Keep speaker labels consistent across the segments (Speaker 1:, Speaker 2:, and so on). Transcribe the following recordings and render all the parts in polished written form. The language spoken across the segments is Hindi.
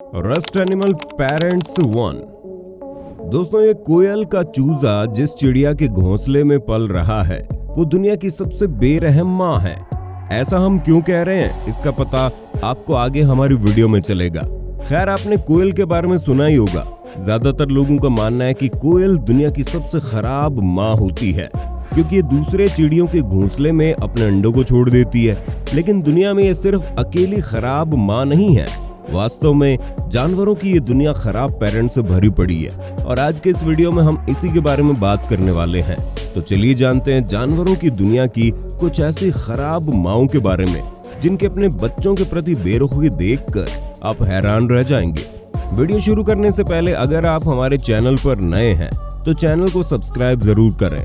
Speaker 1: Rust animal parents 1। दोस्तों, ये कोयल का चूजा जिस चिड़िया के घोंसले में पल रहा है वो दुनिया की सबसे बेरहम माँ है। ऐसा हम क्यों कह रहे हैं इसका पता आपको आगे हमारी वीडियो में चलेगा। खैर, आपने कोयल के बारे में सुना ही होगा। ज्यादातर लोगों का मानना है कि कोयल दुनिया की सबसे खराब माँ होती है क्योंकि ये दूसरे चिड़ियों के घोंसले में अपने अंडों को छोड़ देती है। लेकिन दुनिया में ये सिर्फ अकेली खराब माँ नहीं है, वास्तव में जानवरों की ये दुनिया खराब पेरेंट्स से भरी पड़ी है। और आज के इस वीडियो में हम इसी के बारे में बात करने वाले हैं। तो चलिए जानते हैं जानवरों की दुनिया की कुछ ऐसी खराब माँओं के बारे में जिनके अपने बच्चों के प्रति बेरुखी देखकर आप हैरान रह जाएंगे। वीडियो शुरू करने से पहले अगर आप हमारे चैनल पर नए हैं तो चैनल को सब्सक्राइब जरूर करें।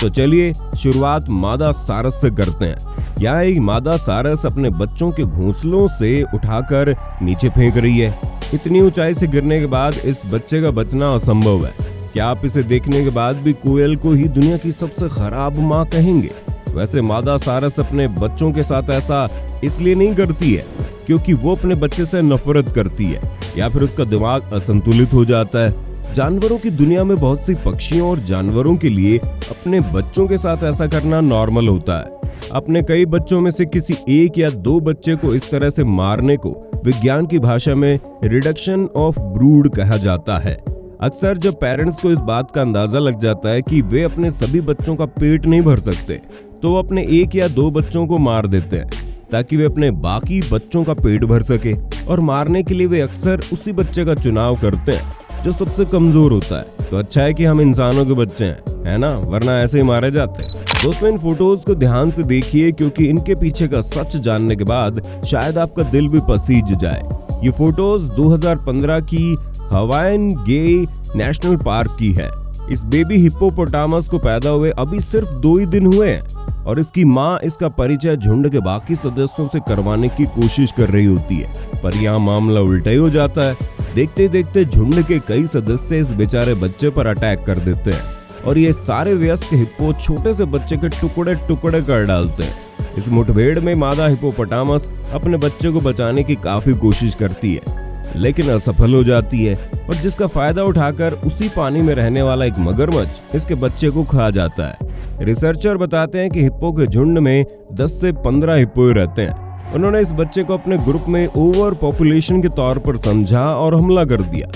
Speaker 1: तो चलिए शुरुआत मादा सारस से करते हैं। यहाँ एक मादा सारस अपने बच्चों के घोंसलों से उठाकर नीचे फेंक रही है। इतनी ऊंचाई से गिरने के बाद इस बच्चे का बचना असंभव है। क्या आप इसे देखने के बाद भी कोयल को ही दुनिया की सबसे खराब माँ कहेंगे? वैसे मादा सारस अपने बच्चों के साथ ऐसा इसलिए नहीं करती है क्योंकि वो अपने बच्चे से नफरत करती है या फिर उसका दिमाग असंतुलित हो जाता है। जानवरों की दुनिया में बहुत सी पक्षियों और जानवरों के लिए अपने बच्चों के साथ ऐसा करना नॉर्मल होता है। अपने कई बच्चों में से किसी एक या दो बच्चे को इस तरह से मारने को विज्ञान की भाषा में रिडक्शन ऑफ ब्रूड कहा जाता है। अक्सर जब पेरेंट्स को इस बात का अंदाजा लग जाता है कि वे अपने सभी बच्चों का पेट नहीं भर सकते तो वो अपने एक या दो बच्चों को मार देते हैं ताकि वे अपने बाकी बच्चों का पेट भर सके। और मारने के लिए वे अक्सर उसी बच्चे का चुनाव करते हैं जो सबसे कमजोर होता है। तो अच्छा है कि हम इंसानों के बच्चे हैं, है ना, वरना ऐसे ही मारे जाते हैं। दोस्तों, इन फोटोज को ध्यान से देखिए क्योंकि इनके पीछे का सच जानने के बाद शायद आपका दिल भी पसीज जाए। ये फोटोज 2015 की हवाईन गे नेशनल पार्क की है। इस बेबी हिप्पोपोटामस को पैदा हुए अभी सिर्फ 2 ही दिन हुए हैं और इसकी माँ इसका परिचय झुंड के बाकी सदस्यों से करवाने की कोशिश कर रही होती है, पर यहाँ मामला उल्टा ही हो जाता है। देखते देखते झुंड के कई सदस्य इस बेचारे बच्चे पर अटैक कर देते हैं और ये सारे वयस्क हिप्पो छोटे से बच्चे के टुकड़े टुकड़े कर डालते हैं। इस मुठभेड़ में मादा हिप्पोपोटामस अपने बच्चे को बचाने की काफी कोशिश करती है लेकिन असफल हो जाती है और जिसका फायदा उठाकर उसी पानी में रहने वाला एक मगरमच्छ इसके बच्चे को खा जाता है। रिसर्चर बताते हैं कि हिप्पो के झुंड में 10 से 15 हिप्पो रहते हैं। उन्होंने इस बच्चे को अपने ग्रुप में ओवर पॉपुलेशन के तौर पर समझा और हमला कर दिया।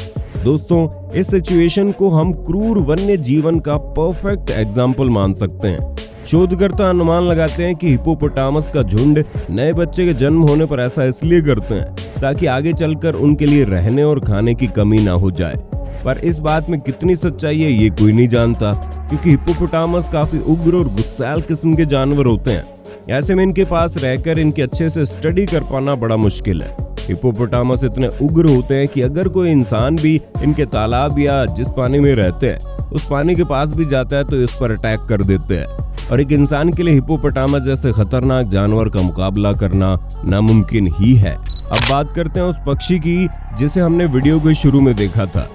Speaker 1: दोस्तों, इस सिचुएशन को हम क्रूर वन्य जीवन का परफेक्ट एग्जाम्पल मान सकते हैं। शोधकर्ता अनुमान लगाते हैं कि हिप्पोपोटामस का झुंड नए बच्चे के जन्म होने पर ऐसा इसलिए करते हैं ताकि आगे चलकर उनके लिए रहने और खाने की कमी ना हो जाए। पर इस बात में कितनी सच्चाई है ये कोई नहीं जानता क्योंकि हिप्पोपोटामस काफी उग्र और गुस्सैल किस्म के जानवर होते हैं। ऐसे में इनके पास रहकर इनके अच्छे से स्टडी कर पाना बड़ा मुश्किल है। हिप्पोपोटामस इतने उग्र होते हैं कि अगर कोई इंसान भी इनके तालाब या जिस पानी में रहते हैं उस पानी के पास भी जाता है तो इस पर अटैक कर देते हैं। और एक इंसान के लिए हिप्पोपोटामस जैसे खतरनाक जानवर का मुकाबला करना नामुमकिन ही है। अब बात करते हैं उस पक्षी की जिसे हमने वीडियो के शुरू में देखा था।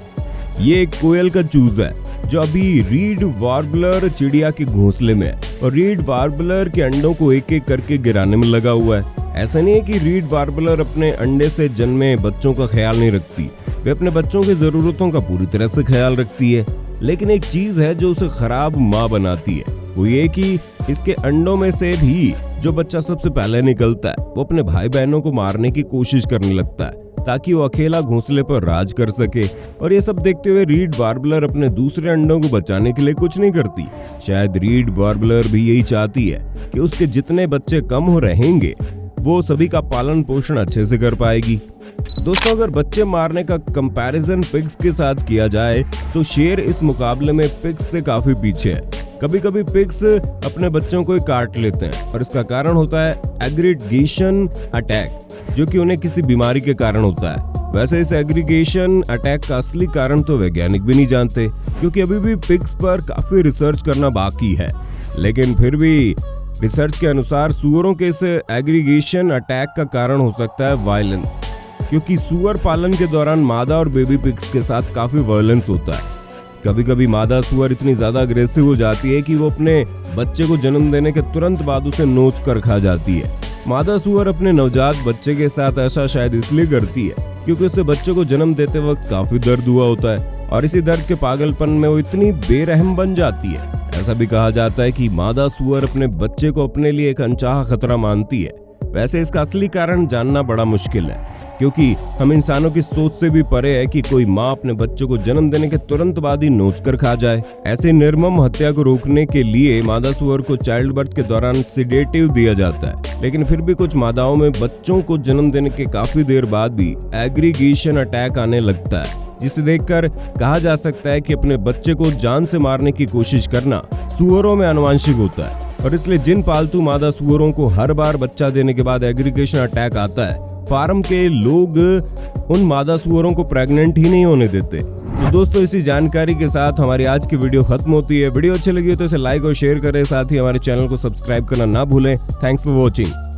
Speaker 1: ये एक कोयल का चूजा है जो अभी रीड वार्बलर चिड़िया के घोंसले में है और रीड वार्बलर के अंडों को एक एक करके गिराने में लगा हुआ है। ऐसा नहीं है कि रीड वार्बलर अपने अंडे से जन्मे बच्चों का ख्याल नहीं रखती, वे अपने बच्चों की जरूरतों का पूरी तरह से ख्याल रखती है। लेकिन एक चीज है जो उसे खराब माँ बनाती है, वो ये कि इसके अंडों में से भी जो बच्चा सबसे पहले निकलता है वो अपने भाई बहनों को मारने की कोशिश करने लगता है ताकि वो अकेला घोंसले पर राज कर सके। और ये सब देखते हुए रीड वार्बलर अपने दूसरे अंडों को बचाने के लिए कुछ नहीं करती। शायद रीड वार्बलर भी यही चाहती है कि उसके जितने बच्चे कम हो रहेंगे वो सभी का पालन पोषण अच्छे से कर पाएगी। दोस्तों, अगर बच्चे मारने का कंपैरिजन पिग्स के साथ किया जाए तो शेर इस मुकाबले में पिग्स से काफी पीछे है। कभी कभी पिग्स अपने बच्चों को ही काट लेते हैं और इसका कारण होता है एग्रीगेशन अटैक, जो कि उन्हें किसी बीमारी के कारण होता है। वैसे इस एग्रीगेशन अटैक का असली कारण तो वैज्ञानिक भी नहीं जानते क्योंकि अभी भी पिग्स पर काफी रिसर्च करना बाकी है। लेकिन फिर भी रिसर्च के अनुसार सुअरों के इस एग्रीगेशन अटैक का कारण हो सकता है वायलेंस, क्योंकि सुअर पालन के दौरान मादा और बेबी पिग्स के साथ काफी वायलेंस होता है। कभी कभी मादा सुअर इतनी ज्यादा अग्रेसिव हो जाती है कि वो अपने बच्चे को जन्म देने के तुरंत बाद उसे नोच कर खा जाती है। मादा सुअर अपने नवजात बच्चे के साथ ऐसा शायद इसलिए करती है क्योंकि उससे बच्चे को जन्म देते वक्त काफी दर्द हुआ होता है और इसी दर्द के पागलपन में वो इतनी बेरहम बन जाती है। ऐसा भी कहा जाता है कि मादा सूअर अपने बच्चे को अपने लिए एक अनचाहा खतरा मानती है। वैसे इसका असली कारण जानना बड़ा मुश्किल है, क्योंकि हम इंसानों की सोच से भी परे है कि कोई माँ अपने बच्चे को जन्म देने के तुरंत बाद ही नोच कर खा जाए। ऐसे निर्मम हत्या को रोकने के लिए मादा सूअर को चाइल्ड बर्थ के दौरान सिडेटिव दिया जाता है, लेकिन फिर भी कुछ मादाओं में बच्चों को जन्म देने के काफी देर बाद भी एग्रीगेशन अटैक आने लगता है, जिसे देखकर कहा जा सकता है कि अपने बच्चे को जान से मारने की कोशिश करना सूअरों में आनुवंशिक होता है। और इसलिए जिन पालतू मादा सूअरों को हर बार बच्चा देने के बाद एग्रीगेशन अटैक आता है, फार्म के लोग उन मादा सूअरों को प्रेग्नेंट ही नहीं होने देते। तो दोस्तों, इसी जानकारी के साथ हमारी आज की वीडियो खत्म होती है। वीडियो अच्छी लगी तो इसे लाइक और शेयर करें, साथ ही हमारे चैनल को सब्सक्राइब करना ना भूलें। Thanks for watching.